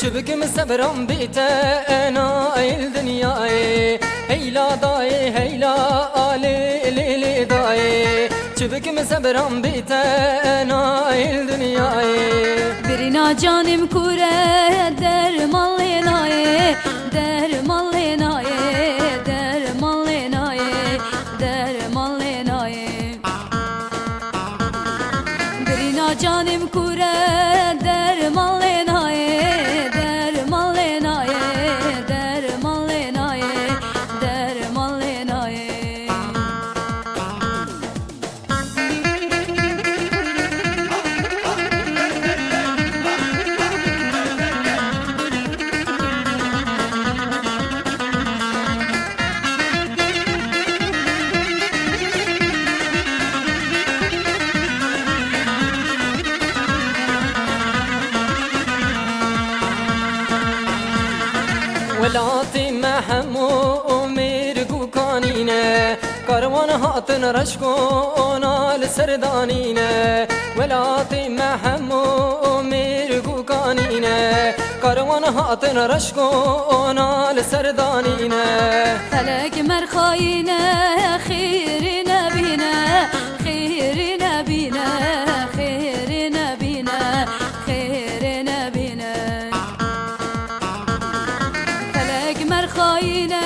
çubuk mu sabram bitena el dünyayı heyla dayı heyla ali lili dayı çubuk mu sabram bitena el dünyayı Birina canım kure dermanlı naye dermanlı naye dermanlı naye dermanlı naye Birina canım kure dermanlı naye dermanlı naye dermanlı naye dermanlı naye ولاتي محمو ميرقو كانينه كاروان هاتن رشكونا لسردانينه ولاتي محمو ميرقو كانينه كاروان هاتن رشكونا لسردانينه فلك مرخاينه خير نبينا خير نبينا خير نبينا خير نبينا فلك مرخاينه